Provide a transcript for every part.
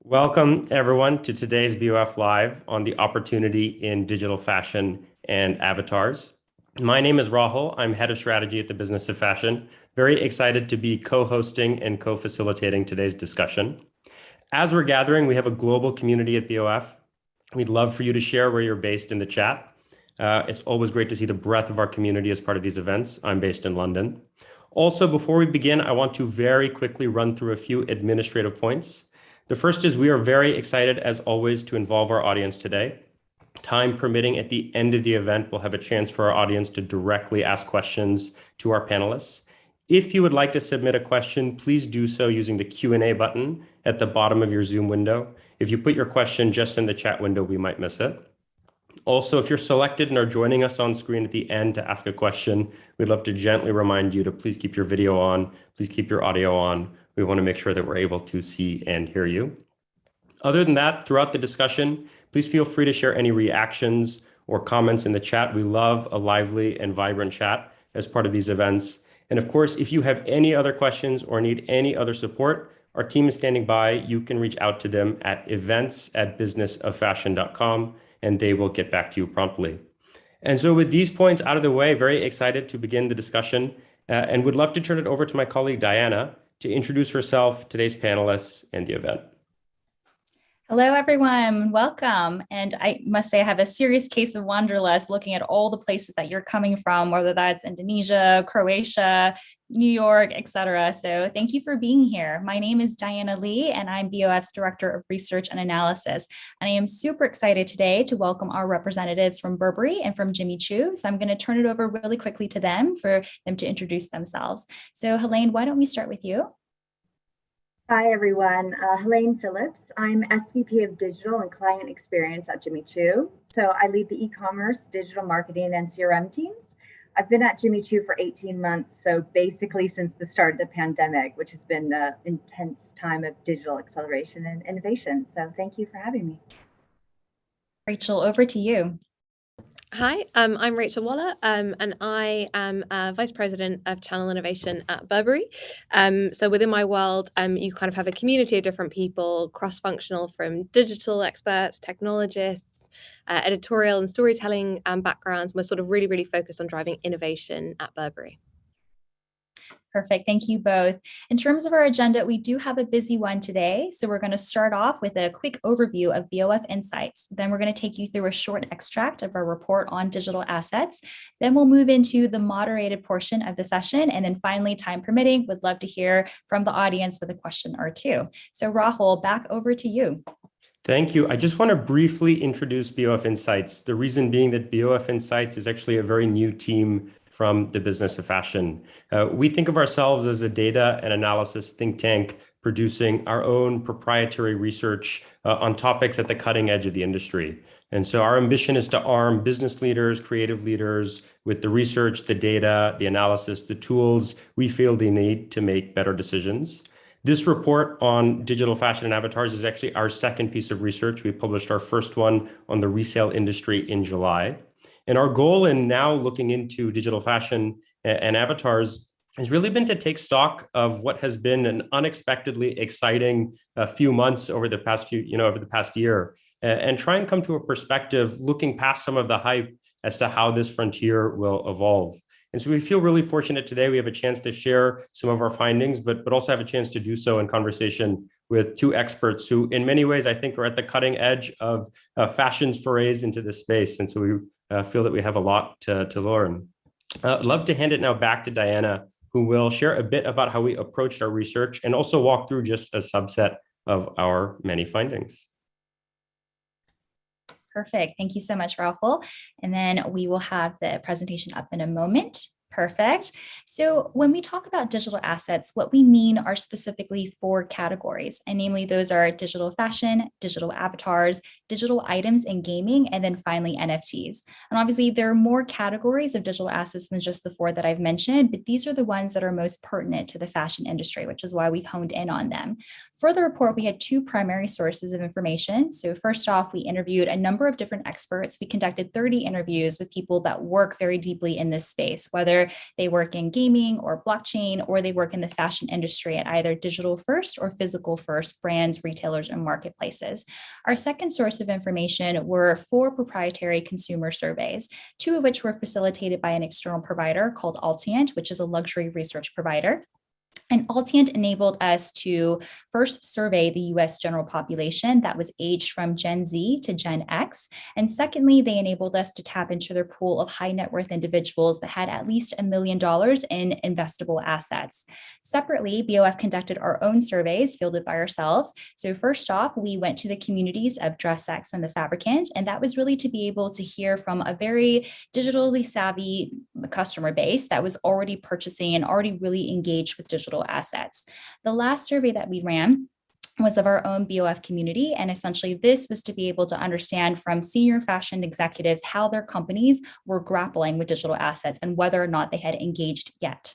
Welcome, everyone, to today's BOF Live on the opportunity in digital fashion and avatars. My name is Rahul. I'm head of strategy at the Business of Fashion. Very excited to be co-hosting and co-facilitating today's discussion. As we're gathering, we have a global community at BOF. We'd love for you to share where you're based in the chat. It's always great to see the breadth of our community as part of these events. I'm based in London. Also, before we begin, I want to very quickly run through a few administrative points. The first is we are very excited, as always, to involve our audience today. Time permitting, at the end of the event, we'll have a chance for our audience to directly ask questions to our panelists. If you would like to submit a question, please do so using the Q&A button at the bottom of your Zoom window. If you put your question just in the chat window, we might miss it. Also, if you're selected and are joining us on screen at the end to ask a question, we'd love to gently remind you to please keep your video on, please keep your audio on. We want to make sure that we're able to see and hear you. Other than that, throughout the discussion, please feel free to share any reactions or comments in the chat. We love a lively and vibrant chat as part of these events. And of course, if you have any other questions or need any other support, our team is standing by. You can reach out to them at events@businessoffashion.com, and they will get back to you promptly. And so with these points out of the way, very excited to begin the discussion and would love to turn it over to my colleague, Diana, to introduce herself, today's panelists, and the event. Hello, everyone. Welcome. And I must say I have a serious case of wanderlust looking at all the places that you're coming from, whether that's Indonesia, Croatia, New York, etc. So thank you for being here. My name is Diana Lee, and I'm BOF's Director of Research and Analysis. And I am super excited today to welcome our representatives from Burberry and from Jimmy Choo. So I'm going to turn it over really quickly to them for them to introduce themselves. So Helene, why don't we start with you? Hi, everyone. Helene Phillips. I'm SVP of Digital and Client Experience at Jimmy Choo. So I lead the e-commerce, digital marketing, and CRM teams. I've been at Jimmy Choo for 18 months, so basically since the start of the pandemic, which has been an intense time of digital acceleration and innovation. So thank you for having me. Rachel, over to you. Hi, I'm Rachel Waller, and I am Vice President of Channel Innovation at Burberry. So within my world, you kind of have a community of different people, cross-functional, from digital experts, technologists, editorial and storytelling backgrounds. We're sort of really focused on driving innovation at Burberry. Perfect. Thank you both. In terms of our agenda, we do have a busy one today. So we're going to start off with a quick overview of BOF Insights. Then we're going to take you through a short extract of our report on digital assets. Then we'll move into the moderated portion of the session. And then finally, time permitting, would love to hear from the audience with a question or two. So Rahul, back over to you. Thank you. I just want to briefly introduce BOF Insights. The reason being that BOF Insights is actually a very new team from the Business of Fashion. We think of ourselves as a data and analysis think tank producing our own proprietary research on topics at the cutting edge of the industry. And so our ambition is to arm business leaders, creative leaders with the research, the data, the analysis, the tools we feel they need to make better decisions. This report on digital fashion and avatars is actually our second piece of research. We published our first one on the resale industry in July. And our goal in now looking into digital fashion and avatars has really been to take stock of what has been an unexpectedly exciting few months over the past year, and try and come to a perspective looking past some of the hype as to how this frontier will evolve. And so we feel really fortunate today. We have a chance to share some of our findings, but also have a chance to do so in conversation with two experts who, in many ways, I think are at the cutting edge of fashion's forays into this space. And so we feel that we have a lot to learn. I'd love to hand it now back to Diana, who will share a bit about how we approached our research and also walk through just a subset of our many findings. Perfect. Thank you so much, Rahul. And then we will have the presentation up in a moment. Perfect. So when we talk about digital assets, what we mean are specifically four categories, and namely those are digital fashion, digital avatars, digital items in gaming, and then finally NFTs. And obviously there are more categories of digital assets than just the four that I've mentioned, but these are the ones that are most pertinent to the fashion industry, which is why we've honed in on them. For the report, we had two primary sources of information. So first off, we interviewed a number of different experts. We conducted 30 interviews with people that work very deeply in this space, whether whether they work in gaming or blockchain, or they work in the fashion industry at either digital first or physical first brands, retailers, and marketplaces. Our second source of information were 4 proprietary consumer surveys, 2 of which were facilitated by an external provider called Altient, which is a luxury research provider. And Altient enabled us to first survey the US general population that was aged from Gen Z to Gen X. And secondly, they enabled us to tap into their pool of high net worth individuals that had at least $1 million in investable assets. Separately, BOF conducted our own surveys fielded by ourselves. So first off, we went to the communities of DressX and The Fabricant, and that was really to be able to hear from a very digitally savvy customer base that was already purchasing and already really engaged with digital assets. The last survey that we ran was of our own BOF community. And essentially this was to be able to understand from senior fashion executives how their companies were grappling with digital assets and whether or not they had engaged yet.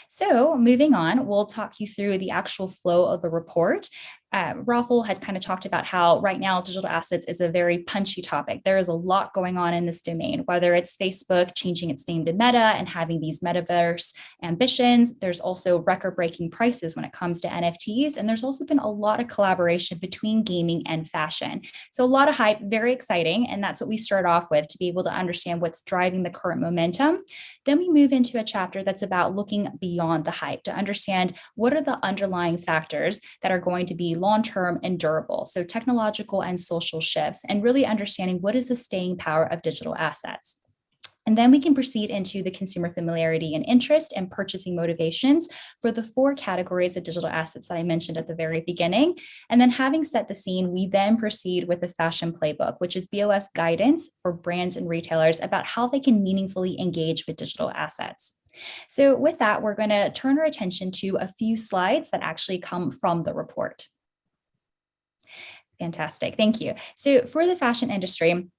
So moving on, we'll talk you through the actual flow of the report. Rahul had kind of talked about how right now digital assets is a very punchy topic. There is a lot going on in this domain, whether it's Facebook changing its name to Meta and having these metaverse ambitions. There's also record-breaking prices when it comes to NFTs. And there's also been a lot of collaboration between gaming and fashion. So a lot of hype, very exciting. And that's what we start off with to be able to understand what's driving the current momentum. Then we move into a chapter that's about looking beyond the hype to understand what are the underlying factors that are going to be long-term and durable. So technological and social shifts, and really understanding what is the staying power of digital assets. And then we can proceed into the consumer familiarity and interest and purchasing motivations for the 4 categories of digital assets that I mentioned at the very beginning. And then having set the scene, we then proceed with the fashion playbook, which is BOS guidance for brands and retailers about how they can meaningfully engage with digital assets. So with that, we're going to turn our attention to a few slides that actually come from the report. Fantastic. Thank you. So for the fashion industry,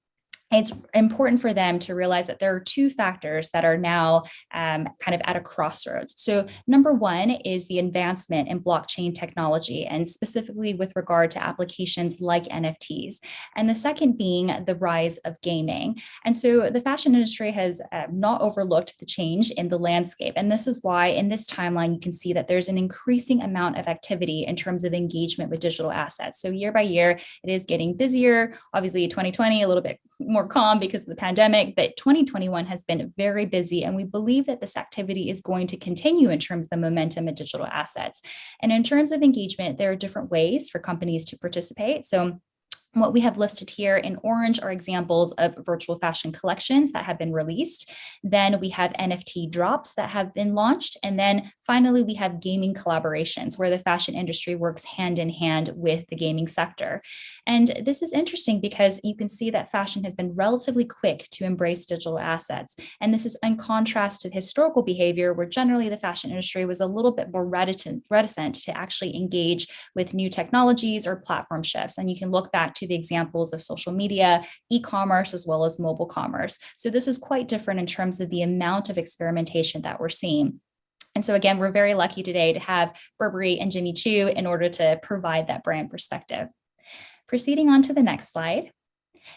it's important for them to realize that there are 2 factors that are now kind of at a crossroads. So number one is the advancement in blockchain technology, and specifically with regard to applications like NFTs. And the second being the rise of gaming. And so the fashion industry has not overlooked the change in the landscape. And this is why in this timeline, you can see that there's an increasing amount of activity in terms of engagement with digital assets. So year by year, it is getting busier. Obviously 2020, a little bit more calm because of the pandemic, but 2021 has been very busy. And we believe that this activity is going to continue in terms of the momentum of digital assets. And in terms of engagement, there are different ways for companies to participate. So what we have listed here in orange are examples of virtual fashion collections that have been released. Then we have NFT drops that have been launched. And then finally, we have gaming collaborations where the fashion industry works hand in hand with the gaming sector. And this is interesting because you can see that fashion has been relatively quick to embrace digital assets. And this is in contrast to historical behavior where generally the fashion industry was a little bit more reticent to actually engage with new technologies or platform shifts. And you can look back to the examples of social media, e-commerce, as well as mobile commerce. So this is quite different in terms of the amount of experimentation that we're seeing. And so again, we're very lucky today to have Burberry and Jimmy Choo in order to provide that brand perspective. Proceeding on to the next slide.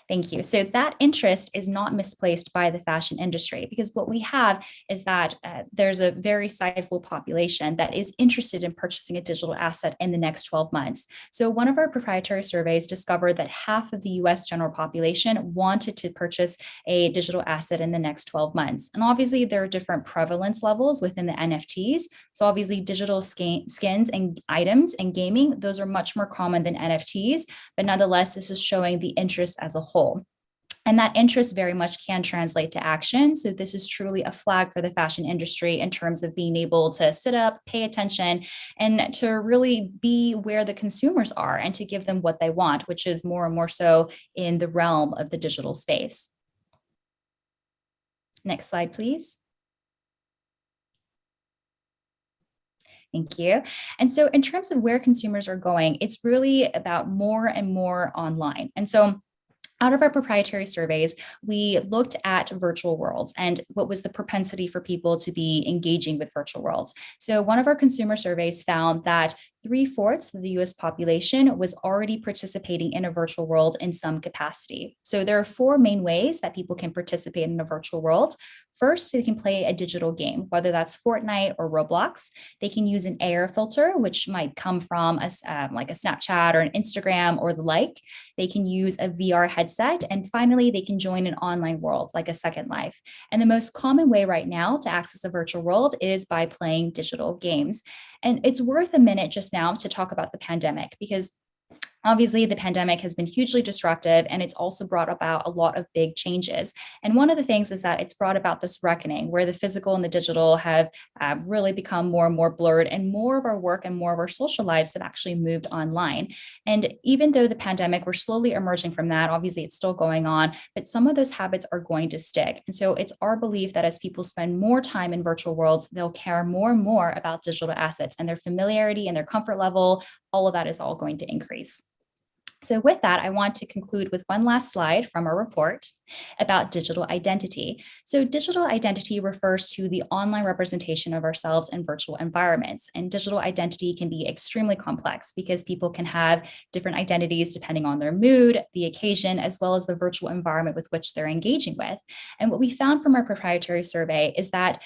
Thank you. So that interest is not misplaced by the fashion industry because what we have is that there's a very sizable population that is interested in purchasing a digital asset in the next 12 months. So one of our proprietary surveys discovered that half of the US general population wanted to purchase a digital asset in the next 12 months. And obviously there are different prevalence levels within the NFTs. So obviously digital skins and items and gaming, those are much more common than NFTs, but nonetheless, this is showing the interest as a whole. And that interest very much can translate to action. So this is truly a flag for the fashion industry in terms of being able to sit up, pay attention, and to really be where the consumers are and to give them what they want, which is more and more so in the realm of the digital space. Next slide, please. Thank you. And so in terms of where consumers are going, it's really about more and more online. And so out of our proprietary surveys, we looked at virtual worlds and what was the propensity for people to be engaging with virtual worlds. So one of our consumer surveys found that 3/4 of the US population was already participating in a virtual world in some capacity. So there are 4 main ways that people can participate in a virtual world. first, they can play a digital game, whether that's Fortnite or Roblox. They can use an AR filter, which might come from like a Snapchat or an Instagram or the like. They can use a VR headset. And finally, they can join an online world like a Second Life. And the most common way right now to access a virtual world is by playing digital games. And it's worth a minute just now to talk about the pandemic, because obviously, the pandemic has been hugely disruptive, and it's also brought about a lot of big changes. And one of the things is that it's brought about this reckoning where the physical and the digital have really become more and more blurred, and more of our work and more of our social lives have actually moved online. And even though the pandemic, we're slowly emerging from that, obviously it's still going on, but some of those habits are going to stick. And so it's our belief that as people spend more time in virtual worlds, they'll care more and more about digital assets, and their familiarity and their comfort level, all of that is all going to increase. So with that, I want to conclude with one last slide from our report about digital identity. So digital identity refers to the online representation of ourselves in virtual environments. And digital identity can be extremely complex because people can have different identities depending on their mood, the occasion, as well as the virtual environment with which they're engaging with. And what we found from our proprietary survey is that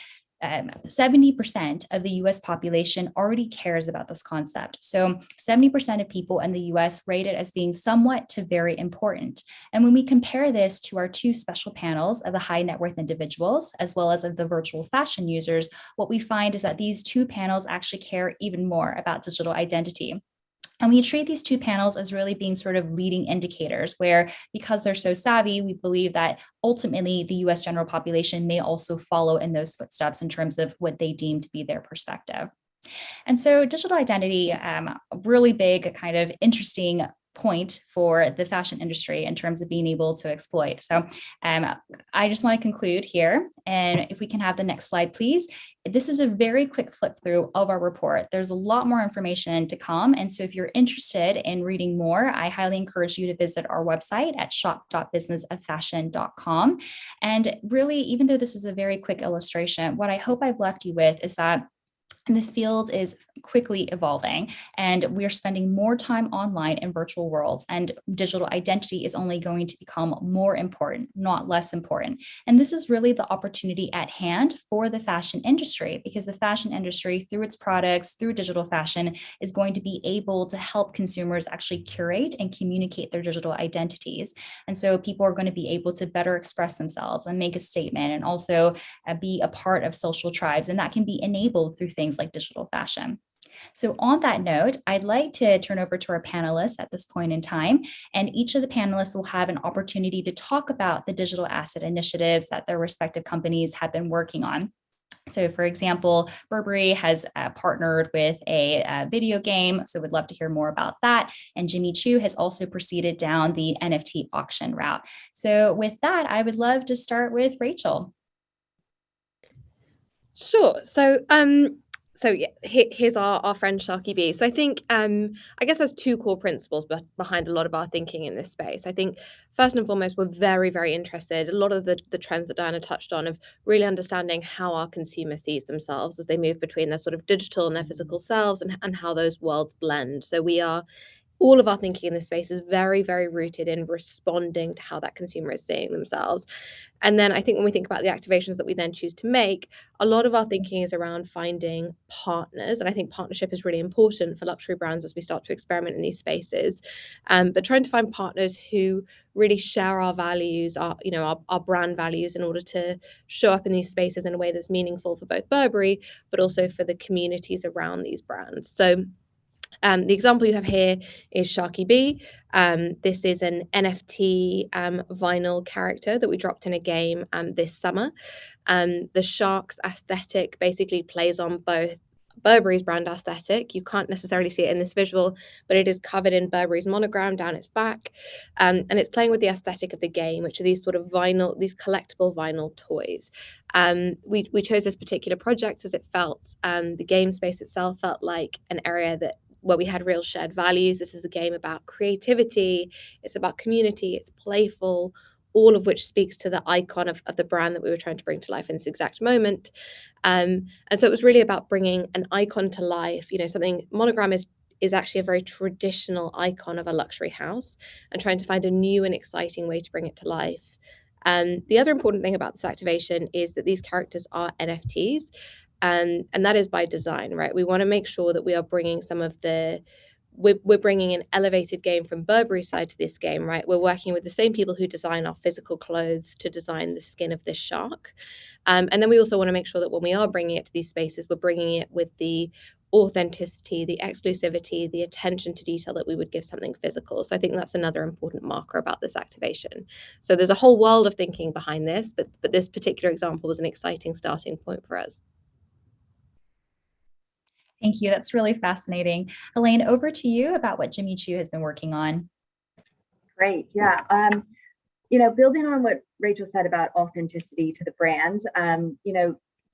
70% of the US population already cares about this concept. So 70% of people in the US rate it as being somewhat to very important. And when we compare this to our two special panels of the high net worth individuals, as well as of the virtual fashion users, what we find is that these two panels actually care even more about digital identity. And we treat these two panels as really being sort of leading indicators where, because they're so savvy, we believe that ultimately the US general population may also follow in those footsteps in terms of what they deem to be their perspective. And so digital identity, a really big kind of interesting point for the fashion industry in terms of being able to exploit. So I just want to conclude here. And if we can have the next slide, please. This is a very quick flip through of our report. There's a lot more information to come. And so if you're interested in reading more, I highly encourage you to visit our website at shop.businessoffashion.com. And really, even though this is a very quick illustration, what I hope I've left you with is that the field is quickly evolving, and we're spending more time online in virtual worlds, and digital identity is only going to become more important, not less important. And this is really the opportunity at hand for the fashion industry, because the fashion industry, through its products, through digital fashion, is going to be able to help consumers actually curate and communicate their digital identities. And so people are going to be able to better express themselves and make a statement, and also be a part of social tribes. And that can be enabled through things like digital fashion. So on that note, I'd like to turn over to our panelists at this point in time, and each of the panelists will have an opportunity to talk about the digital asset initiatives that their respective companies have been working on. So for example, Burberry has partnered with a video game, so we'd love to hear more about that. And Jimmy Choo has also proceeded down the NFT auction route. So with that, I would love to start with Rachel. Sure. So yeah, here's our friend Sharky B. So I think I guess there's two core principles behind a lot of our thinking in this space. I think first and foremost, we're very, very interested. A lot of the trends that Diana touched on of really understanding how our consumer sees themselves as they move between their sort of digital and their physical selves, and how those worlds blend. So all of our thinking in this space is very, very rooted in responding to how that consumer is seeing themselves. And then I think when we think about the activations that we then choose to make, a lot of our thinking is around finding partners. And I think partnership is really important for luxury brands as we start to experiment in these spaces. But trying to find partners who really share our values, our brand values, in order to show up in these spaces in a way that's meaningful for both Burberry, but also for the communities around these brands. So the example you have here is Sharky B. This is an NFT vinyl character that we dropped in a game this summer. The shark's aesthetic basically plays on both Burberry's brand aesthetic. You can't necessarily see it in this visual, but it is covered in Burberry's monogram down its back. And it's playing with the aesthetic of the game, which are these sort of these collectible vinyl toys. We chose this particular project as it felt, the game space itself felt like an area where we had real shared values. This is a game about creativity, it's about community, it's playful, all of which speaks to the icon of the brand that we were trying to bring to life in this exact moment. And so it was really about bringing an icon to life. Something monogram is actually a very traditional icon of a luxury house, and trying to find a new and exciting way to bring it to life. The other important thing about this activation is that these characters are NFTs, and that is by design, right? We want to make sure that we are bringing some of the we're bringing an elevated game from Burberry's side to this game, right? We're working with the same people who design our physical clothes to design the skin of this shark. And then we also want to make sure that when we are bringing it to these spaces, we're bringing it with the authenticity, the exclusivity, the attention to detail that we would give something physical. So I think that's another important marker about this activation. So there's a whole world of thinking behind this, but this particular example was an exciting starting point for us. Thank you. That's really fascinating. Helene, over to you about what Jimmy Choo has been working on. Great. Yeah. Building on what Rachel said about authenticity to the brand,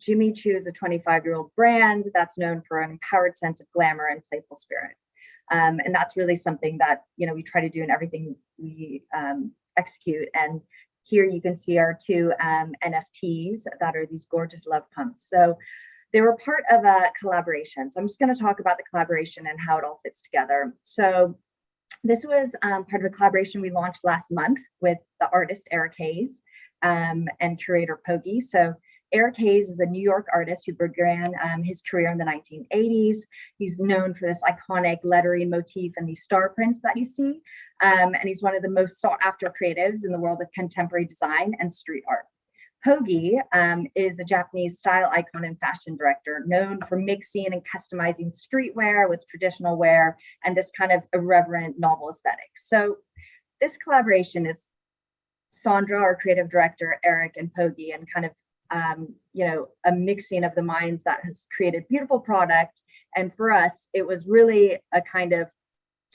Jimmy Choo is a 25-year-old brand that's known for an empowered sense of glamour and playful spirit. And that's really something that, we try to do in everything we execute. And here you can see our two NFTs that are these gorgeous love pumps. So they were part of a collaboration. So I'm just going to talk about the collaboration and how it all fits together. So this was part of a collaboration we launched last month with the artist Eric Hayes and curator Pogi. So Eric Hayes is a New York artist who began his career in the 1980s. He's known for this iconic lettering motif and these star prints that you see. And he's one of the most sought after creatives in the world of contemporary design and street art. Pogi is a Japanese style icon and fashion director known for mixing and customizing streetwear with traditional wear and this kind of irreverent novel aesthetic. So this collaboration is Sandra, our creative director, Eric, and Pogi, and kind of a mixing of the minds that has created beautiful product. And for us, it was really a kind of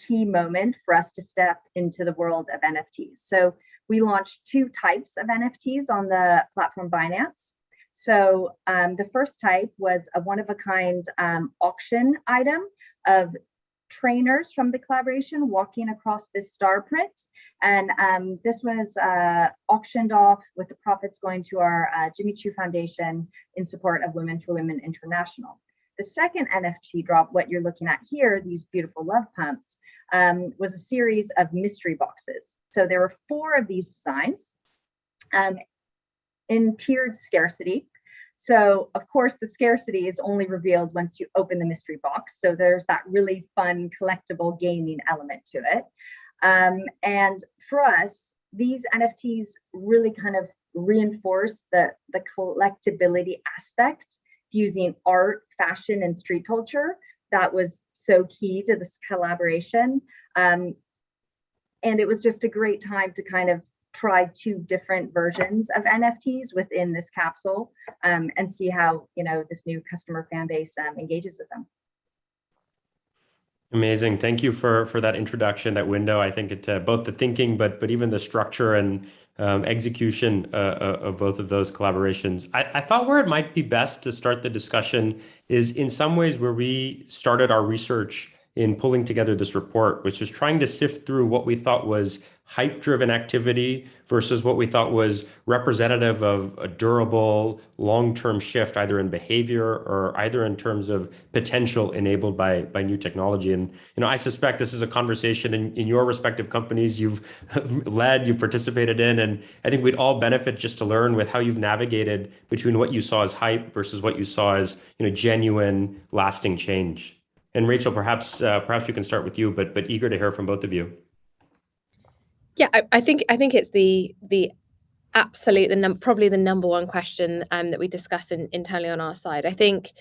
key moment for us to step into the world of NFTs. So we launched two types of NFTs on the platform Binance. So the first type was a one-of-a-kind auction item of trainers from the collaboration walking across this star print. And this was auctioned off with the profits going to our Jimmy Choo Foundation in support of Women for Women International. The second NFT drop, what you're looking at here, these beautiful love pumps, was a series of mystery boxes. So there were 4 of these designs in tiered scarcity. So of course, the scarcity is only revealed once you open the mystery box. So there's that really fun collectible gaming element to it. And for us, these NFTs really kind of reinforce the collectibility aspect, fusing art, fashion, and street culture. That was so key to this collaboration. And it was just a great time to kind of try 2 different versions of NFTs within this capsule and see how, this new customer fan base engages with them. Amazing. Thank you for that introduction, that window. I think it both the thinking, but even the structure and execution of both of those collaborations. I thought where it might be best to start the discussion is in some ways where we started our research in pulling together this report, which was trying to sift through what we thought was hype-driven activity versus what we thought was representative of a durable, long-term shift, either in behavior or either in terms of potential enabled by new technology. And I suspect this is a conversation in your respective companies you've led, you've participated in, and I think we'd all benefit just to learn with how you've navigated between what you saw as hype versus what you saw as genuine, lasting change. And Rachel, perhaps we can start with you, but eager to hear from both of you. Yeah, I think it's the absolute probably the number one question that we discuss internally on our side. I think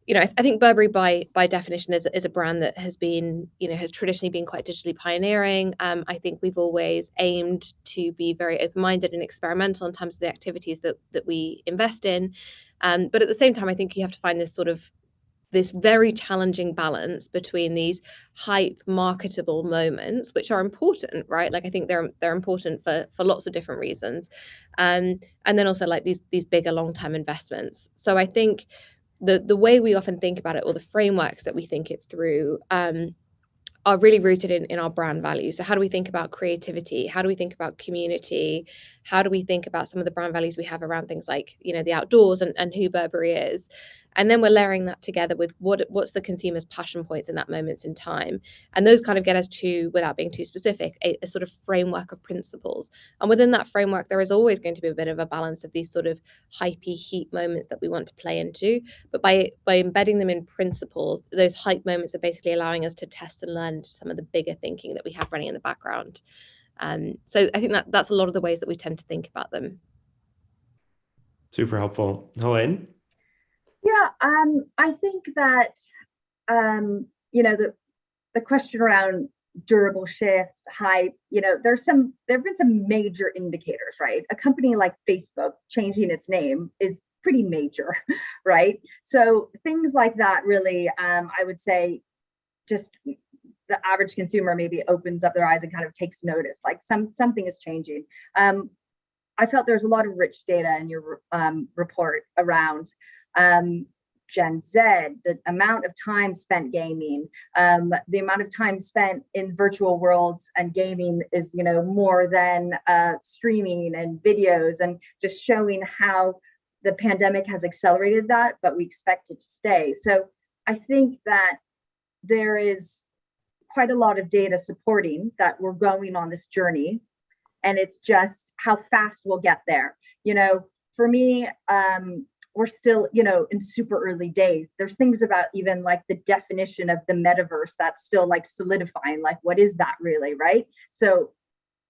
Burberry by definition is a brand that has been has traditionally been quite digitally pioneering. I think we've always aimed to be very open-minded and experimental in terms of the activities that we invest in. But at the same time, I think you have to find this very challenging balance between these hype marketable moments, which are important, right? Like I think they're important for lots of different reasons. And then also like these bigger long-term investments. So I think the way we often think about it, or the frameworks that we think it through, are really rooted in our brand values. So how do we think about creativity? How do we think about community? How do we think about some of the brand values we have around things like, the outdoors and who Burberry is? And then we're layering that together with what's the consumer's passion points in that moment in time. And those kind of get us to, without being too specific, a sort of framework of principles. And within that framework, there is always going to be a bit of a balance of these sort of hypey heat moments that we want to play into. But by embedding them in principles, those hype moments are basically allowing us to test and learn some of the bigger thinking that we have running in the background. So I think that's a lot of the ways that we tend to think about them. Super helpful. Helene? Yeah, I think that the question around durable shift, hype, there's there have been some major indicators, right? A company like Facebook changing its name is pretty major, right? So things like that really, I would say, just the average consumer maybe opens up their eyes and kind of takes notice, like something is changing. I felt there's a lot of rich data in your report around Gen Z, the amount of time spent gaming, the amount of time spent in virtual worlds and gaming is, more than streaming and videos, and just showing how the pandemic has accelerated that, but we expect it to stay. So I think that there is quite a lot of data supporting that we're going on this journey, and it's just how fast we'll get there. For me, we're still, in super early days. There's things about even like the definition of the metaverse that's still like solidifying, like what is that really, right? So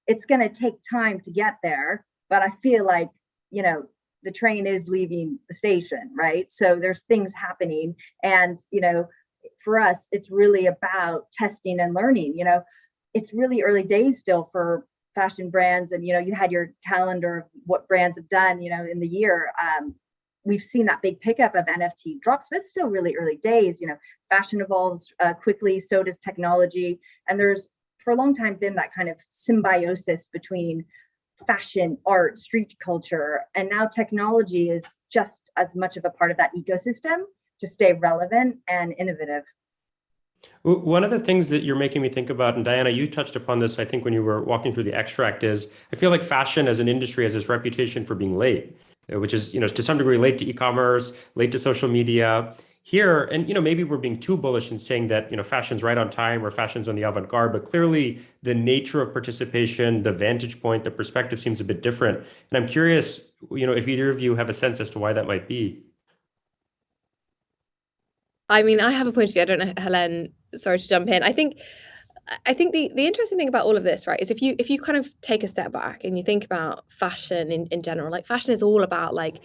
it's going to take time to get there, but I feel like, the train is leaving the station, right? So there's things happening, and, for us, it's really about testing and learning. It's really early days still for fashion brands, and, you had your calendar of what brands have done, in the year. We've seen that big pickup of NFT drops, but it's still really early days. Fashion evolves quickly, so does technology. And there's, for a long time, been that kind of symbiosis between fashion, art, street culture. And now technology is just as much of a part of that ecosystem to stay relevant and innovative. One of the things that you're making me think about, and Diana, you touched upon this, I think, when you were walking through the extract, is I feel like fashion as an industry has this reputation for being late, which is, to some degree late to e-commerce, late to social media. Here, and maybe we're being too bullish in saying that fashion's right on time or fashion's on the avant-garde, but clearly the nature of participation, the vantage point, the perspective seems a bit different. And I'm curious, if either of you have a sense as to why that might be. I mean, I have a point of view. I don't know, Helene, sorry to jump in. I think the interesting thing about all of this, right, is if you kind of take a step back and you think about fashion in general, like fashion is all about like,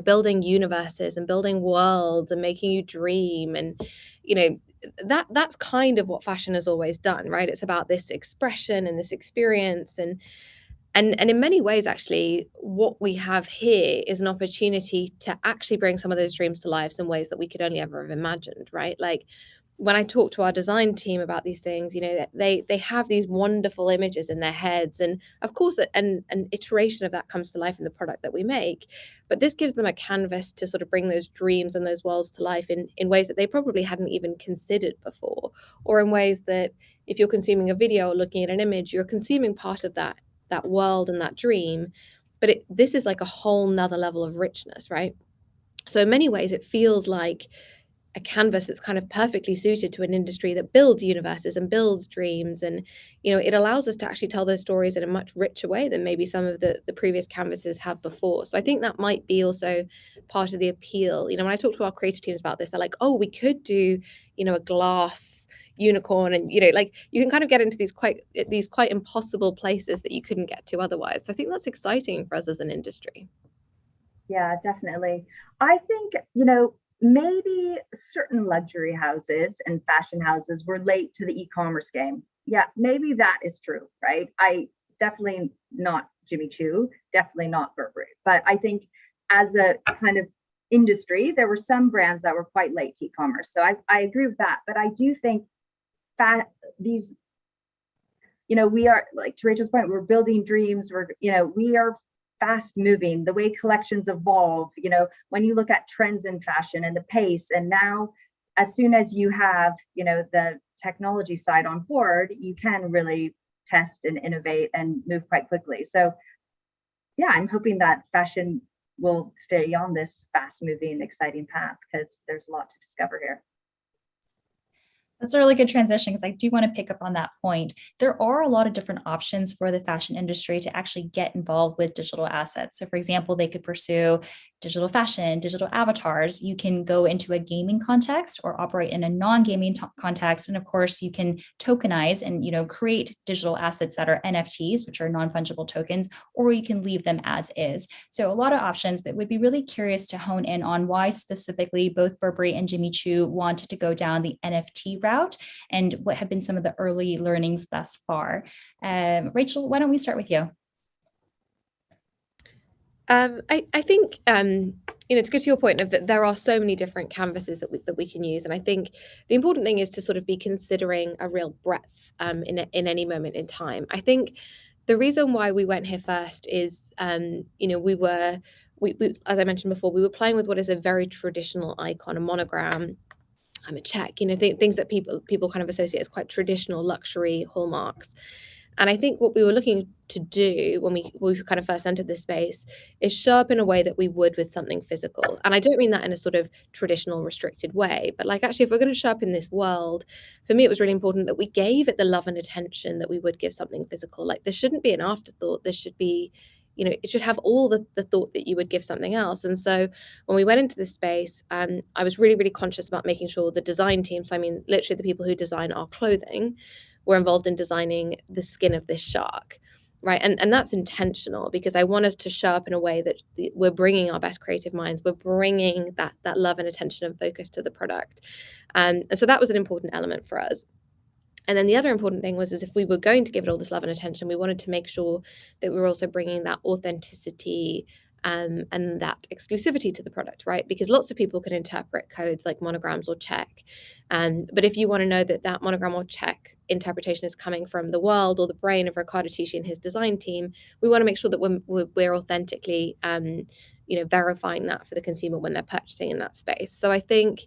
building universes and building worlds and making you dream. And, that's kind of what fashion has always done, right? It's about this expression and this experience. And in many ways, actually, what we have here is an opportunity to actually bring some of those dreams to life in ways that we could only ever have imagined, right? Like when I talk to our design team about these things, they have these wonderful images in their heads. And of course, an iteration of that comes to life in the product that we make. But this gives them a canvas to sort of bring those dreams and those worlds to life in ways that they probably hadn't even considered before, or in ways that if you're consuming a video or looking at an image, you're consuming part of that world and that dream. But this is like a whole nother level of richness, right? So in many ways, it feels like a canvas that's kind of perfectly suited to an industry that builds universes and builds dreams. And, it allows us to actually tell those stories in a much richer way than maybe some of the previous canvases have before. So I think that might be also part of the appeal. When I talk to our creative teams about this, they're like, oh, we could do, a glass unicorn, and like you can kind of get into these quite impossible places that you couldn't get to otherwise. So I think that's exciting for us as an industry. Yeah, definitely. I think, maybe certain luxury houses and fashion houses were late to the e-commerce game. Yeah, maybe that is true, right? I definitely not Jimmy Choo, definitely not Burberry. But I think as a kind of industry, there were some brands that were quite late to e-commerce. So I agree with that. But I do think that these, we are, like to Rachel's point, we're building dreams. We are fast moving, the way collections evolve, when you look at trends in fashion and the pace. And now, as soon as you have, the technology side on board, you can really test and innovate and move quite quickly. So yeah, I'm hoping that fashion we'll stay on this fast moving, exciting path because there's a lot to discover here. That's a really good transition because I do want to pick up on that point. There are a lot of different options for the fashion industry to actually get involved with digital assets. So, for example, they could pursue digital fashion, digital avatars. You can go into a gaming context or operate in a non-gaming context. And of course, you can tokenize and create digital assets that are NFTs, which are non-fungible tokens, or you can leave them as is. So a lot of options, but would be really curious to hone in on why specifically both Burberry and Jimmy Choo wanted to go down the NFT route and what have been some of the early learnings thus far. Rachel, why don't we start with you? I think to go to your point of that there are so many different canvases that we can use, and I think the important thing is to sort of be considering a real breadth in any moment in time. I think the reason why we went here first is we as I mentioned before, we were playing with what is a very traditional icon, a monogram, a check, things that people kind of associate as quite traditional luxury hallmarks. And I think what we were looking to do when we kind of first entered this space is show up in a way that we would with something physical. And I don't mean that in a sort of traditional restricted way, but like actually if we're going to show up in this world, for me it was really important that we gave it the love and attention that we would give something physical. Like this shouldn't be an afterthought. This should be, it should have all the thought that you would give something else. And so when we went into this space, I was really, really conscious about making sure the design team, so I mean literally the people who design our clothing, were involved in designing the skin of this shark, right? And that's intentional because I want us to show up in a way that we're bringing our best creative minds, we're bringing that love and attention and focus to the product. And so that was an important element for us. And then the other important thing was, is if we were going to give it all this love and attention, we wanted to make sure that we were also bringing that authenticity and that exclusivity to the product, right? Because lots of people can interpret codes like monograms or check. But if you want to know that that monogram or check interpretation is coming from the world or the brain of Riccardo Tisci and his design team, we want to make sure that we're authentically, verifying that for the consumer when they're purchasing in that space. So I think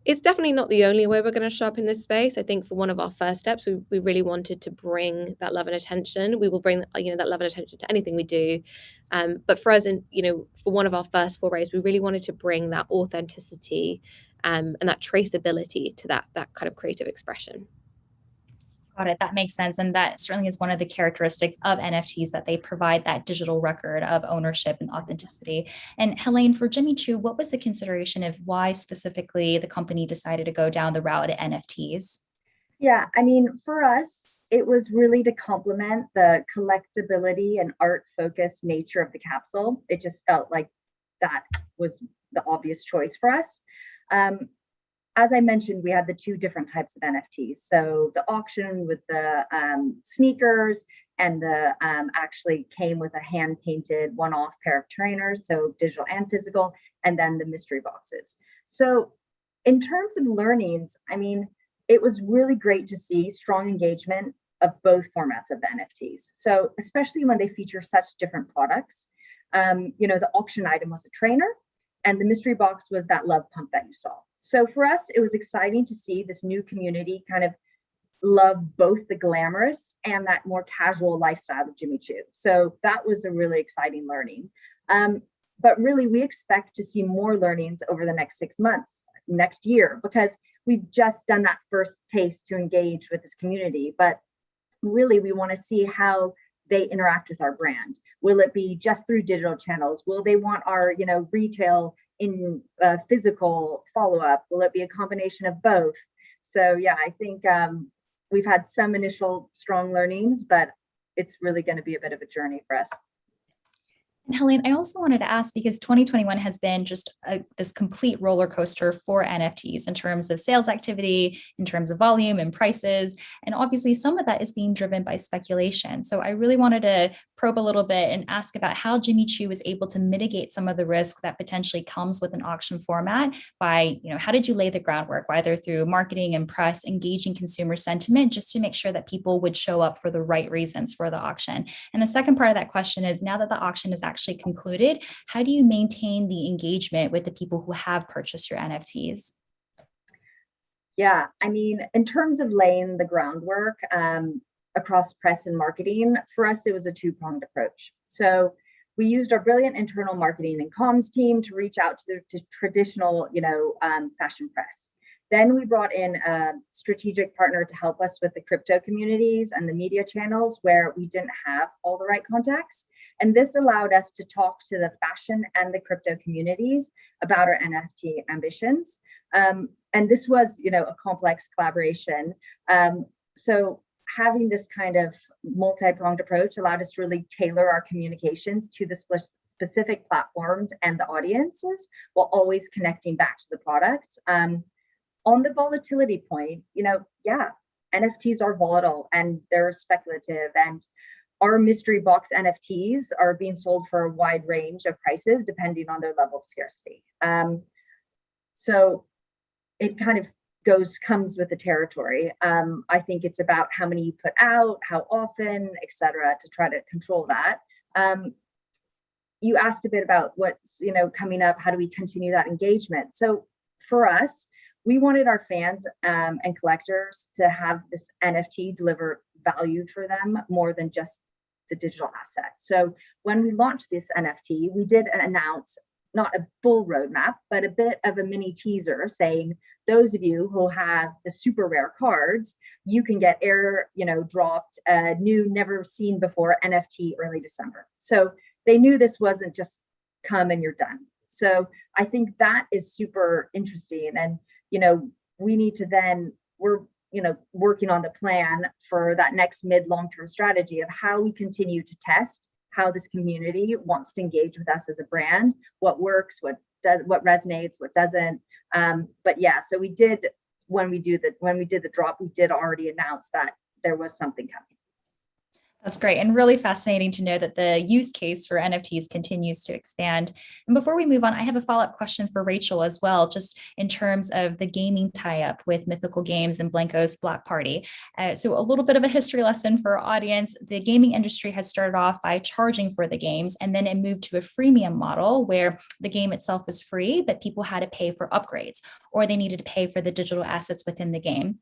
it's definitely not the only way we're going to show up in this space. I think for one of our first steps, we really wanted to bring that love and attention. We will bring that love and attention to anything we do. But for us, for one of our first forays, we really wanted to bring that authenticity and that traceability to that kind of creative expression. Got it. That makes sense. And that certainly is one of the characteristics of NFTs, that they provide that digital record of ownership and authenticity. And Helene, for Jimmy Choo, what was the consideration of why specifically the company decided to go down the route of NFTs? Yeah, I mean, for us, it was really to complement the collectability and art-focused nature of the capsule. It just felt like that was the obvious choice for us. As I mentioned, we had the two different types of NFTs. So the auction with the sneakers and the actually came with a hand-painted one-off pair of trainers, so digital and physical, and then the mystery boxes. So in terms of learnings, I mean, it was really great to see strong engagement of both formats of the NFTs. So especially when they feature such different products, the auction item was a trainer, and the mystery box was that love pump that you saw. So for us, it was exciting to see this new community kind of love both the glamorous and that more casual lifestyle of Jimmy Choo. So that was a really exciting learning. But really, we expect to see more learnings over the next 6 months, next year, because we've just done that first taste to engage with this community. But really, we want to see how they interact with our brand. Will it be just through digital channels? Will they want our, retail in physical follow-up? Will it be a combination of both? So yeah, I think we've had some initial strong learnings, but it's really going to be a bit of a journey for us. And Helene, I also wanted to ask, because 2021 has been just this complete roller coaster for NFTs in terms of sales activity, in terms of volume and prices. And obviously some of that is being driven by speculation. So I really wanted to probe a little bit and ask about how Jimmy Choo was able to mitigate some of the risk that potentially comes with an auction format by, how did you lay the groundwork, whether through marketing and press, engaging consumer sentiment, just to make sure that people would show up for the right reasons for the auction. And the second part of that question is, now that the auction is actually concluded, how do you maintain the engagement with the people who have purchased your NFTs? Yeah, I mean, in terms of laying the groundwork across press and marketing, for us, it was a two-pronged approach. So we used our brilliant internal marketing and comms team to reach out to the traditional, fashion press. Then we brought in a strategic partner to help us with the crypto communities and the media channels where we didn't have all the right contacts. And this allowed us to talk to the fashion and the crypto communities about our NFT ambitions. And this was, a complex collaboration. So having this kind of multi-pronged approach allowed us to really tailor our communications to the specific platforms and the audiences while always connecting back to the product. On the volatility point, NFTs are volatile and they're speculative, and our mystery box NFTs are being sold for a wide range of prices depending on their level of scarcity. So it kind of comes with the territory. I think it's about how many you put out, how often, et cetera, to try to control that. You asked a bit about what's, coming up, how do we continue that engagement? So for us, we wanted our fans and collectors to have this NFT deliver value for them more than just the digital asset. So when we launched this NFT, we did announce not a full roadmap, but a bit of a mini teaser saying, those of you who have the super rare cards, you can get dropped a new, never seen before NFT early December. So they knew this wasn't just come and you're done. So I think that is super interesting. And, we need to we're working on the plan for that next long-term strategy of how we continue to test how this community wants to engage with us as a brand, what works, what resonates, what doesn't. But yeah, so we did, when we did the drop, we did already announce that there was something coming. That's great, and really fascinating to know that the use case for NFTs continues to expand. And before we move on, I have a follow-up question for Rachel as well, just in terms of the gaming tie-up with Mythical Games and Blanco's Black Party. So a little bit of a history lesson for our audience. The gaming industry has started off by charging for the games, and then it moved to a freemium model where the game itself was free, but people had to pay for upgrades, or they needed to pay for the digital assets within the game.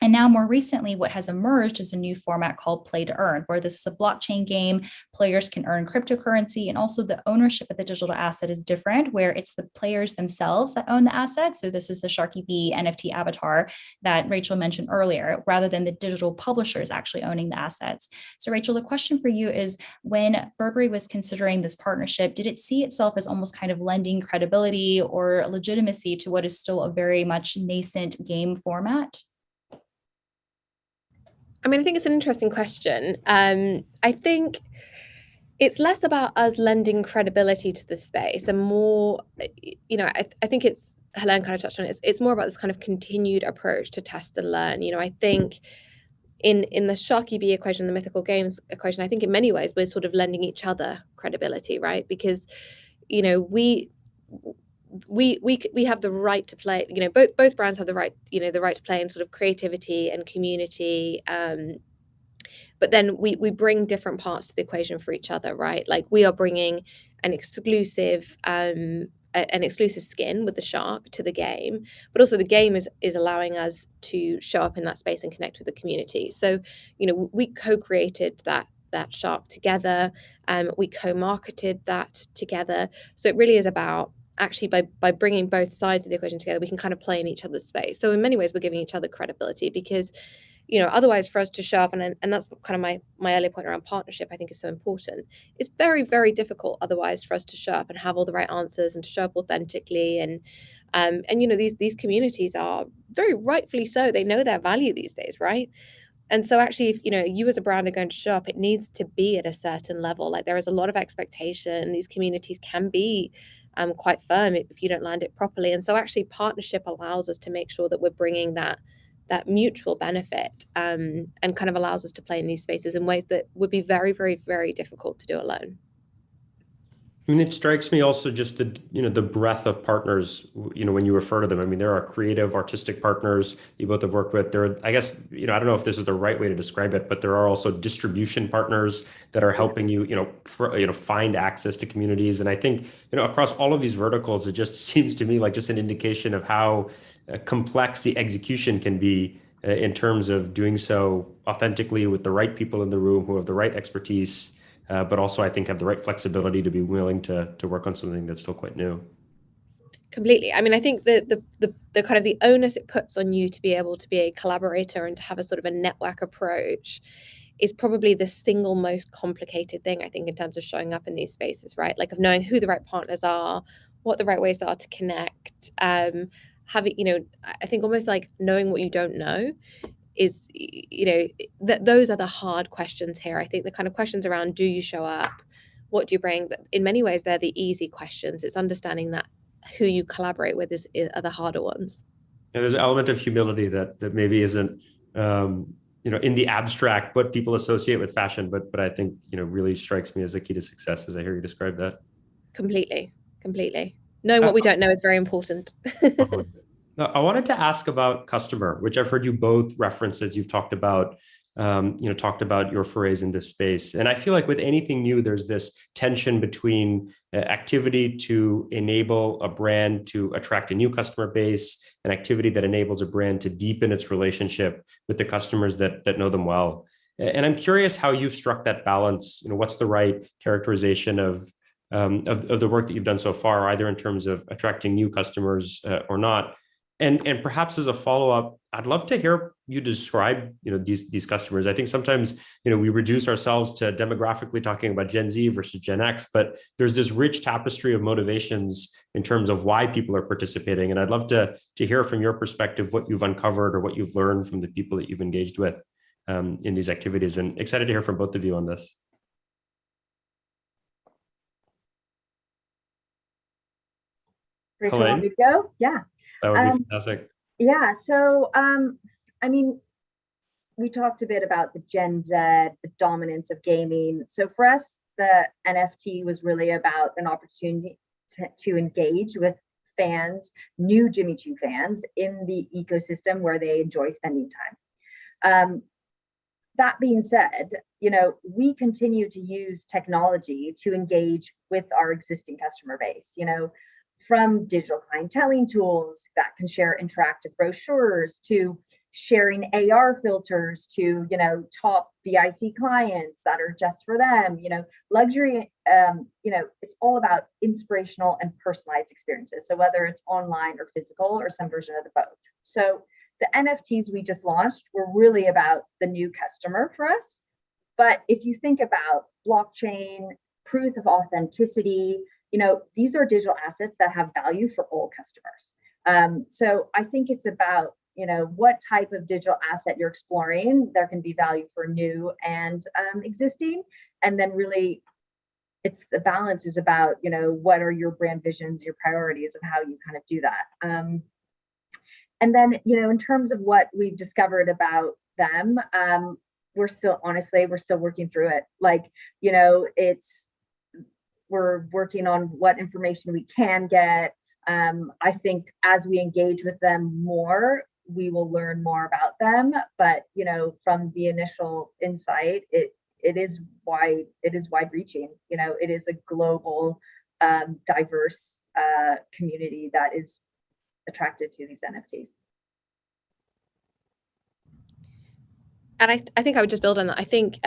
And now more recently, what has emerged is a new format called Play to Earn, where this is a blockchain game. Players can earn cryptocurrency, and also the ownership of the digital asset is different, where it's the players themselves that own the asset. So this is the Sharky Bee NFT avatar that Rachel mentioned earlier, rather than the digital publishers actually owning the assets. So Rachel, the question for you is, when Burberry was considering this partnership, did it see itself as almost kind of lending credibility or legitimacy to what is still a very much nascent game format? I mean, I think it's an interesting question. I think it's less about us lending credibility to the space and more, I think it's, Helene kind of touched on it, it's more about this kind of continued approach to test and learn. I think in the Sharky Bee equation, the Mythical Games equation, I think in many ways we're sort of lending each other credibility, right? Because, we have the right to play, both brands have the right to play in sort of creativity and community, but then we bring different parts to the equation for each other, right? Like we are bringing an exclusive skin with the shark to the game, but also the game is allowing us to show up in that space and connect with the community. So we co-created that shark together, we co-marketed that together. So it really is about actually by bringing both sides of the equation together, we can kind of play in each other's space. So in many ways, we're giving each other credibility, because, otherwise for us to show up, and that's kind of my earlier point around partnership, I think is so important. It's very, very difficult otherwise for us to show up and have all the right answers and to show up authentically. And these communities are very rightfully so. They know their value these days, right? And so actually, if you as a brand are going to show up, it needs to be at a certain level. Like there is a lot of expectation. These communities can be quite firm if you don't land it properly. And so actually partnership allows us to make sure that we're bringing that mutual benefit, and kind of allows us to play in these spaces in ways that would be very, very, very difficult to do alone. I mean, it strikes me also just the breadth of partners, when you refer to them. I mean, there are creative, artistic partners you both have worked with. There are, I guess, I don't know if this is the right way to describe it, but there are also distribution partners that are helping you, find access to communities. And I think, across all of these verticals, it just seems to me like just an indication of how complex the execution can be in terms of doing so authentically with the right people in the room who have the right expertise. but also I think have the right flexibility to be willing to work on something that's still quite new. Completely. I mean, I think the kind of the onus it puts on you to be able to be a collaborator and to have a sort of a network approach is probably the single most complicated thing, I think, in terms of showing up in these spaces, right? Like of knowing who the right partners are, what the right ways are to connect, having, I think almost like knowing what you don't know is, that those are the hard questions here. I think the kind of questions around, do you show up? What do you bring? In many ways, they're the easy questions. It's understanding that who you collaborate with are the harder ones. Yeah, there's an element of humility that maybe isn't, in the abstract what people associate with fashion, but I think really strikes me as a key to success as I hear you describe that. Completely. Knowing what we don't know is very important. Now, I wanted to ask about customer, which I've heard you both reference as you've talked about your forays in this space. And I feel like with anything new, there's this tension between activity to enable a brand to attract a new customer base and activity that enables a brand to deepen its relationship with the customers that know them well. And I'm curious how you've struck that balance. What's the right characterization of the work that you've done so far, either in terms of attracting new customers or not? And perhaps as a follow-up, I'd love to hear you describe, these customers. I think sometimes, we reduce ourselves to demographically talking about Gen Z versus Gen X, but there's this rich tapestry of motivations in terms of why people are participating. And I'd love to hear from your perspective what you've uncovered or what you've learned from the people that you've engaged with in these activities. And excited to hear from both of you on this. Rachel, want me to go? Yeah. That would be fantastic. Yeah. So, I mean, we talked a bit about the Gen Z, the dominance of gaming. So for us, the NFT was really about an opportunity to engage with fans, new Jimmy Choo fans in the ecosystem where they enjoy spending time. That being said, we continue to use technology to engage with our existing customer base, from digital clienteling tools that can share interactive brochures to sharing AR filters to, top VIC clients that are just for them, luxury, it's all about inspirational and personalized experiences. So whether it's online or physical or some version of the both. So the NFTs we just launched were really about the new customer for us. But if you think about blockchain, proof of authenticity, these are digital assets that have value for all customers. So I think it's about, what type of digital asset you're exploring. There can be value for new and existing. And then really, it's the balance is about, what are your brand visions, your priorities, and how you kind of do that. And then, in terms of what we've discovered about them, we're still working through it. We're working on what information we can get. I think as we engage with them more, we will learn more about them. But from the initial insight, it is wide reaching. It is a global, diverse community that is attracted to these NFTs. And I think I would just build on that. I think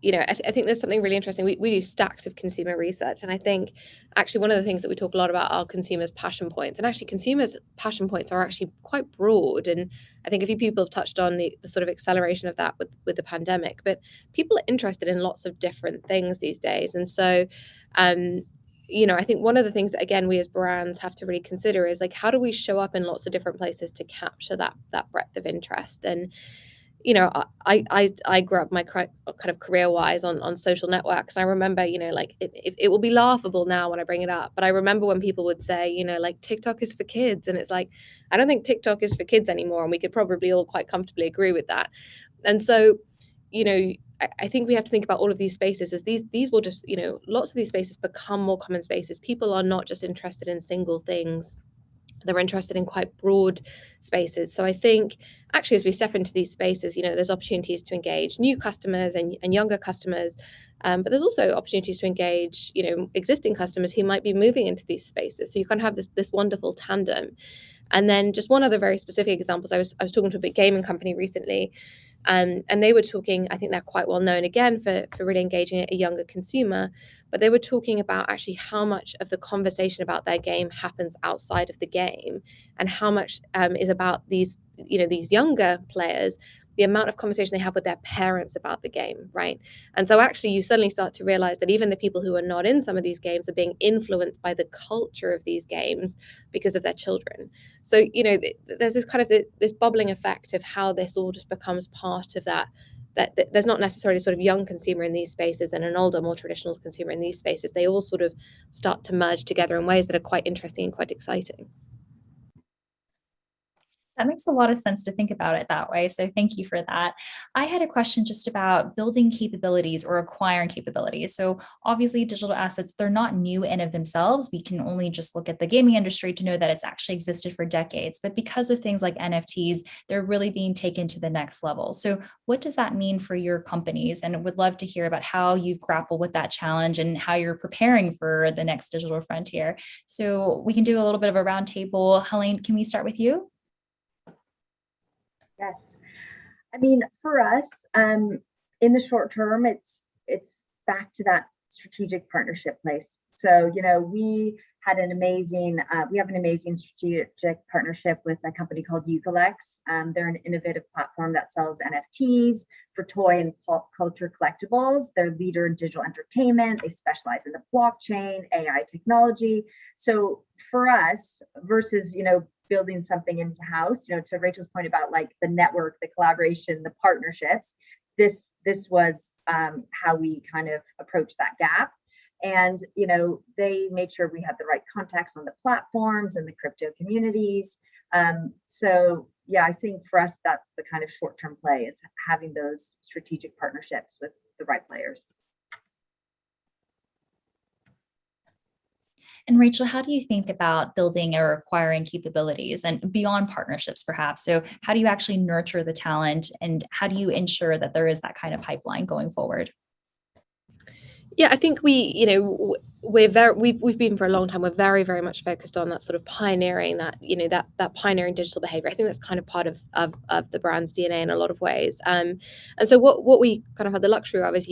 I think there's something really interesting. We do stacks of consumer research, and I think actually one of the things that we talk a lot about are consumers' passion points. And actually, consumers' passion points are actually quite broad. And I think a few people have touched on the sort of acceleration of that with the pandemic. But people are interested in lots of different things these days, and so. I think one of the things that, again, we as brands have to really consider is like, how do we show up in lots of different places to capture that breadth of interest? And I grew up my kind of career-wise on social networks. And I remember, it will be laughable now when I bring it up, but I remember when people would say, like TikTok is for kids. And it's like, I don't think TikTok is for kids anymore. And we could probably all quite comfortably agree with that. And so, I think we have to think about all of these spaces as these will just, lots of these spaces become more common spaces. People are not just interested in single things. They're interested in quite broad spaces. So I think actually as we step into these spaces, there's opportunities to engage new customers and younger customers, but there's also opportunities to engage, existing customers who might be moving into these spaces. So you kind of have this wonderful tandem. And then just one other very specific example, I was talking to a big gaming company recently, And they were talking, I think they're quite well known again for really engaging a younger consumer, but they were talking about actually how much of the conversation about their game happens outside of the game, and how much is about these younger players, the amount of conversation they have with their parents about the game, right? And so actually you suddenly start to realize that even the people who are not in some of these games are being influenced by the culture of these games because of their children. So, there's this kind of this bubbling effect of how this all just becomes part of that there's not necessarily sort of young consumer in these spaces and an older, more traditional consumer in these spaces. They all sort of start to merge together in ways that are quite interesting and quite exciting. That makes a lot of sense to think about it that way. So thank you for that. I had a question just about building capabilities or acquiring capabilities. So obviously digital assets, they're not new in of themselves. We can only just look at the gaming industry to know that it's actually existed for decades. But because of things like NFTs, they're really being taken to the next level. So what does that mean for your companies? And would love to hear about how you've grappled with that challenge and how you're preparing for the next digital frontier. So we can do a little bit of a roundtable. Helene, can we start with you? Yes. I mean, for us, in the short term, it's back to that strategic partnership place. So, we have an amazing strategic partnership with a company called Eucalex. They're an innovative platform that sells NFTs for toy and pop culture collectibles. They're a leader in digital entertainment. They specialize in the blockchain, AI technology. So for us, versus, building something into house, to Rachel's point about like the network, the collaboration, the partnerships, this was how we kind of approached that gap. And, they made sure we had the right contacts on the platforms and the crypto communities. So yeah, I think for us, that's the kind of short-term play, is having those strategic partnerships with the right players. And Rachel, how do you think about building or acquiring capabilities and beyond partnerships, perhaps? So how do you actually nurture the talent, and how do you ensure that there is that kind of pipeline going forward? Yeah, I think we've been for a long time. We're very, very much focused on that sort of pioneering, that pioneering digital behavior. I think that's kind of part of the brand's DNA in a lot of ways. And so what we kind of have the luxury of is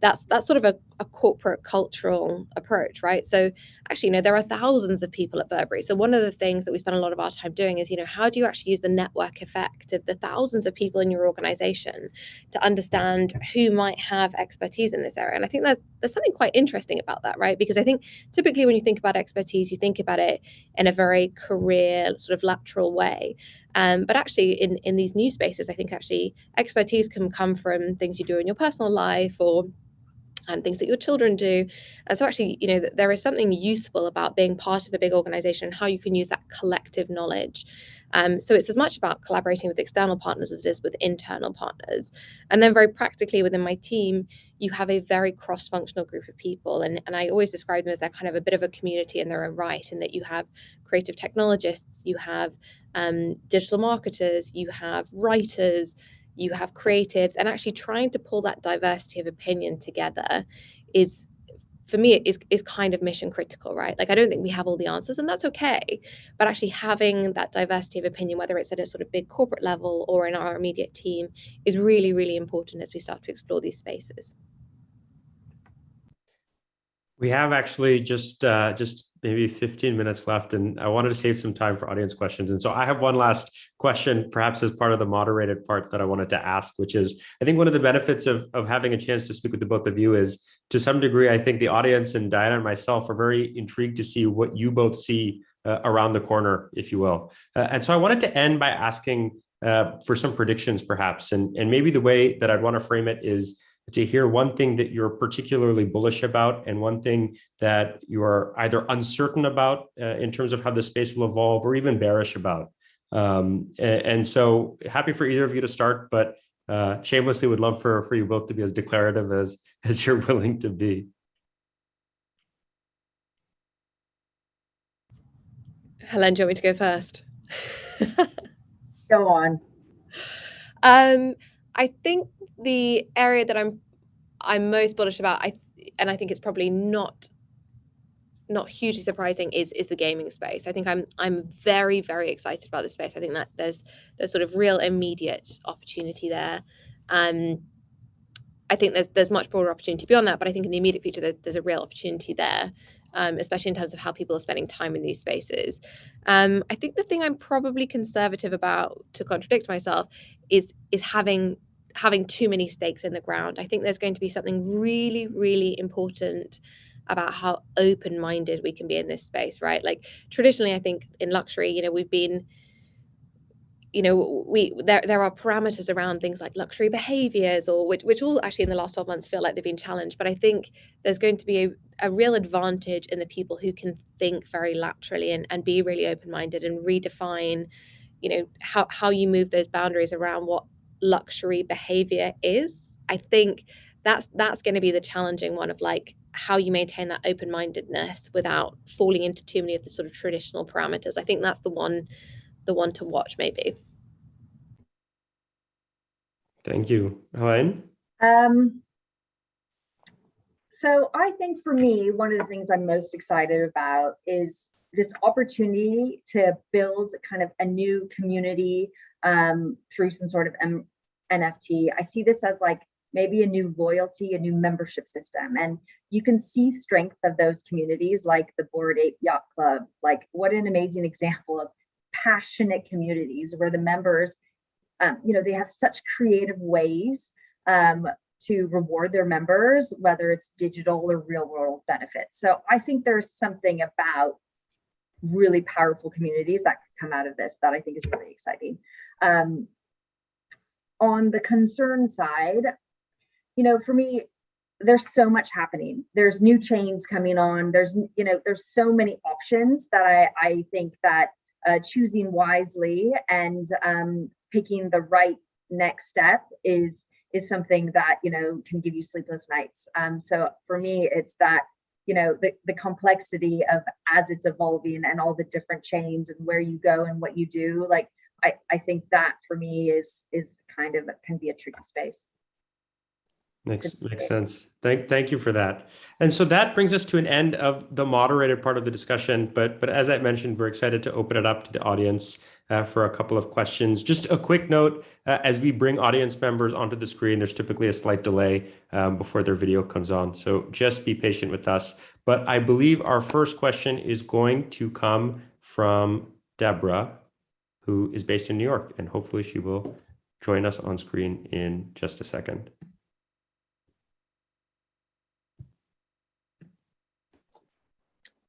that's sort of a corporate cultural approach, right? So actually, there are thousands of people at Burberry. So one of the things that we spend a lot of our time doing is, how do you actually use the network effect of the thousands of people in your organization to understand who might have expertise in this area? And I think there's something quite interesting about that, right? Because I think typically when you think about expertise, you think about it in a very career sort of lateral way. But actually in these new spaces, I think actually expertise can come from things you do in your personal life, or and things that your children do. And so actually, there is something useful about being part of a big organization and how you can use that collective knowledge. So it's as much about collaborating with external partners as it is with internal partners. And then very practically within my team, you have a very cross-functional group of people. And I always describe them as they're kind of a bit of a community in their own right, in that you have creative technologists, you have digital marketers, you have writers, you have creatives, and actually trying to pull that diversity of opinion together is, for me, is kind of mission critical, right? Like, I don't think we have all the answers, and that's okay. But actually having that diversity of opinion, whether it's at a sort of big corporate level or in our immediate team, is really, really important as we start to explore these spaces. We have actually just maybe 15 minutes left, and I wanted to save some time for audience questions. And so I have one last question, perhaps as part of the moderated part, that I wanted to ask, which is, I think one of the benefits of having a chance to speak with the both of you is, to some degree, I think the audience and Diana and myself are very intrigued to see what you both see around the corner, if you will. And so I wanted to end by asking for some predictions, perhaps. And maybe the way that I'd want to frame it is to hear one thing that you're particularly bullish about and one thing that you're either uncertain about in terms of how the space will evolve, or even bearish about. And so happy for either of you to start, but shamelessly would love for you both to be as declarative as you're willing to be. Helene, do you want me to go first? Go on. I think the area that I'm most bullish about, and I think it's probably not not hugely surprising is the gaming space. I think I'm very, very excited about this space. I think that there's sort of real immediate opportunity there. I think there's much broader opportunity beyond that, but I think in the immediate future there's a real opportunity there, especially in terms of how people are spending time in these spaces. I think the thing I'm probably conservative about, to contradict myself, is having too many stakes in the ground. I think there's going to be something really, really important about how open-minded we can be in this space, right? Like traditionally, I think in luxury, you know, we've been, you know, there are parameters around things like luxury behaviors, or which all actually in the last 12 months feel like they've been challenged. But I think there's going to be a real advantage in the people who can think very laterally and be really open-minded and redefine, you know, how you move those boundaries around what luxury behavior is. I think that's going to be the challenging one, of like how you maintain that open-mindedness without falling into too many of the sort of traditional parameters. I think that's the one to watch, maybe. Thank you. Helene? So I think for me, one of the things I'm most excited about is this opportunity to build kind of a new community through some sort of NFT. I see this as like maybe a new loyalty, a new membership system. And you can see strength of those communities like the Bored Ape Yacht Club. Like, what an amazing example of passionate communities where the members, you know, they have such creative ways to reward their members, whether it's digital or real world benefits. So I think there's something about really powerful communities that could come out of this that I think is really exciting. On the concern side, you know, for me, there's so much happening. There's new chains coming on. There's, you know, there's so many options that I think that choosing wisely and picking the right next step is something that, you know, can give you sleepless nights. So for me, it's that, you know, the complexity of as it's evolving and all the different chains and where you go and what you do. Like, I think that for me is kind of can be a tricky space. Makes sense. Thank you for that. And so that brings us to an end of the moderated part of the discussion. But as I mentioned, we're excited to open it up to the audience for a couple of questions. Just a quick note, as we bring audience members onto the screen, there's typically a slight delay before their video comes on. So just be patient with us. But I believe our first question is going to come from Deborah, who is based in New York, and hopefully she will join us on screen in just a second.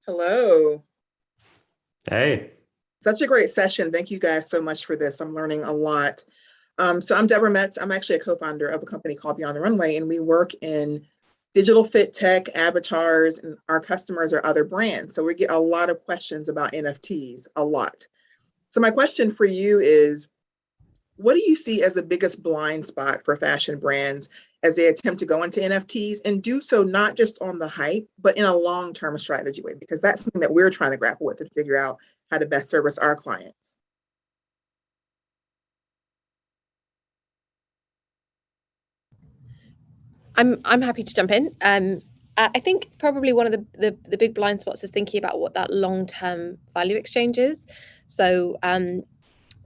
Hello. Hey. Such a great session. Thank you guys so much for this. I'm learning a lot. So I'm Deborah Metz. I'm actually a co-founder of a company called Beyond the Runway, and we work in digital fit tech, avatars, and our customers are other brands. So we get a lot of questions about NFTs, a lot. So my question for you is, what do you see as the biggest blind spot for fashion brands as they attempt to go into NFTs and do so not just on the hype, but in a long-term strategy way? Because that's something that we're trying to grapple with and figure out how to best service our clients. I'm happy to jump in. I think probably one of the big blind spots is thinking about what that long-term value exchange is. So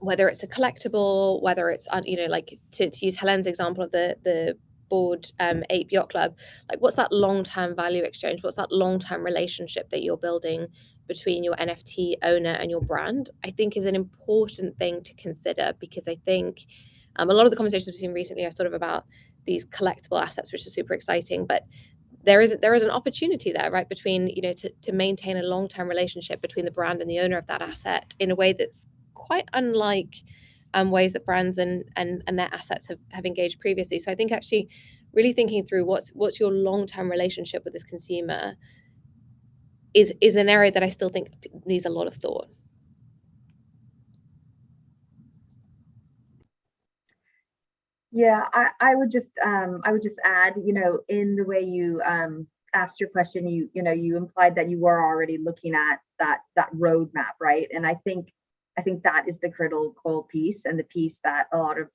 whether it's a collectible, whether it's, you know, like to use Helene's example of the Bored Ape Yacht Club, like what's that long-term value exchange? What's that long-term relationship that you're building between your NFT owner and your brand? I think is an important thing to consider, because I think a lot of the conversations we've seen recently are sort of about these collectible assets, which are super exciting, but there is an opportunity there, right, between, you know, to maintain a long-term relationship between the brand and the owner of that asset in a way that's quite unlike ways that brands and their assets have engaged previously. So I think actually really thinking through what's your long-term relationship with this consumer is an area that I still think needs a lot of thought. Yeah, I would just add, you know, in the way you asked your question, you you implied that you were already looking at that roadmap, right? And I think that is the critical piece, and the piece that a lot of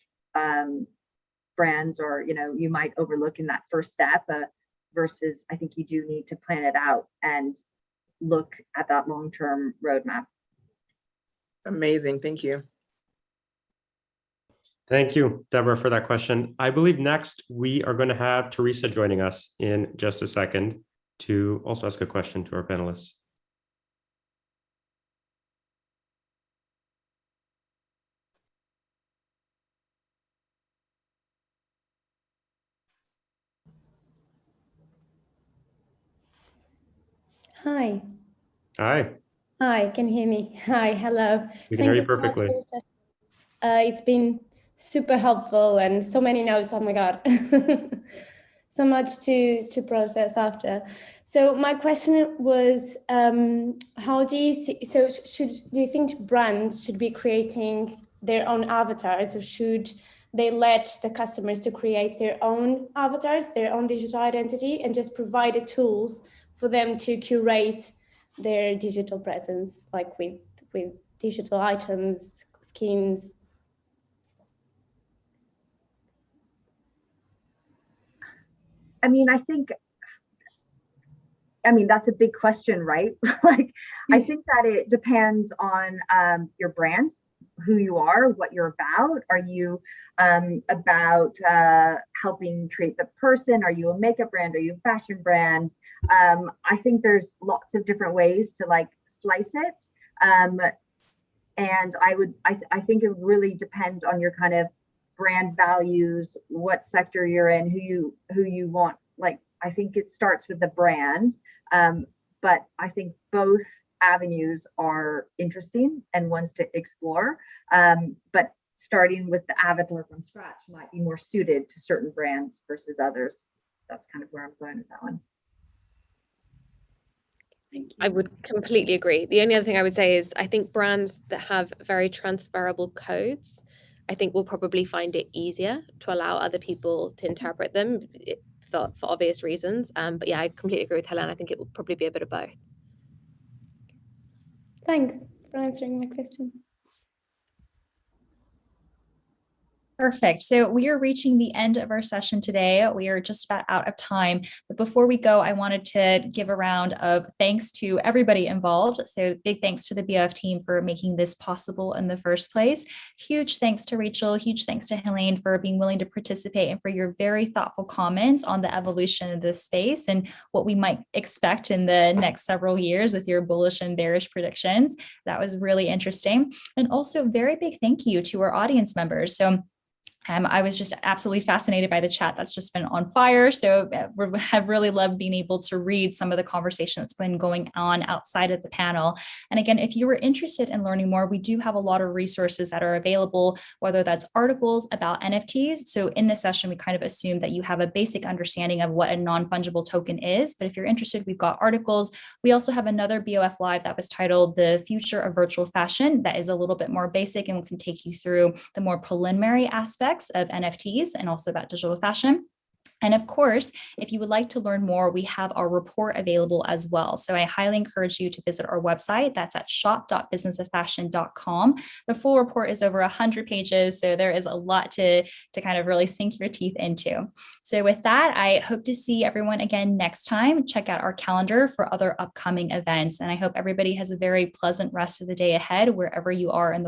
brands, or, you know, you might overlook in that first step, versus I think you do need to plan it out. And look at that long-term roadmap. Amazing. Thank you. Thank you, Deborah, for that question. I believe next we are going to have Teresa joining us in just a second to also ask a question to our panelists. Hi. Hi. Hi, can you hear me? Hi, hello. We can hear you so much perfectly. for the session. It's been super helpful and so many notes. Oh my God. So much to process after. So my question was, how do you see, so do you think brands should be creating their own avatars, or should they let the customers to create their own avatars, their own digital identity, and just provide the tools for them to curate their digital presence, like with digital items, skins? I mean, that's a big question, right? Like, I think that it depends on your brand, who you are, what you're about. Are you about helping create the person? Are you a makeup brand? Are you a fashion brand? I think there's lots of different ways to like slice it. And I think it would really depend on your kind of brand values, what sector you're in, who you want. Like, I think it starts with the brand, but I think both avenues are interesting and ones to explore. But starting with the avatar from scratch might be more suited to certain brands versus others. That's kind of where I'm going with that one. Thank you. I would completely agree. The only other thing I would say is I think brands that have very transferable codes, I think will probably find it easier to allow other people to interpret them for obvious reasons. But yeah, I completely agree with Helene. I think it will probably be a bit of both. Thanks for answering my question. Perfect. So we are reaching the end of our session today. We are just about out of time. But before we go, I wanted to give a round of thanks to everybody involved. So big thanks to the BOF team for making this possible in the first place. Huge thanks to Rachel. Huge thanks to Helene for being willing to participate and for your very thoughtful comments on the evolution of this space and what we might expect in the next several years with your bullish and bearish predictions. That was really interesting. And also very big thank you to our audience members. So I was just absolutely fascinated by the chat that's just been on fire. So I've really loved being able to read some of the conversation that's been going on outside of the panel. And again, if you were interested in learning more, we do have a lot of resources that are available, whether that's articles about NFTs. So in this session, we kind of assume that you have a basic understanding of what a non-fungible token is. But if you're interested, we've got articles. We also have another BOF Live that was titled The Future of Virtual Fashion. That is a little bit more basic and can take you through the more preliminary aspects of NFTs and also about digital fashion. And of course, if you would like to learn more, we have our report available as well. So I highly encourage you to visit our website. That's at shop.businessoffashion.com. The full report is over 100 pages. So there is a lot to kind of really sink your teeth into. So with that, I hope to see everyone again next time. Check out our calendar for other upcoming events. And I hope everybody has a very pleasant rest of the day ahead, wherever you are in the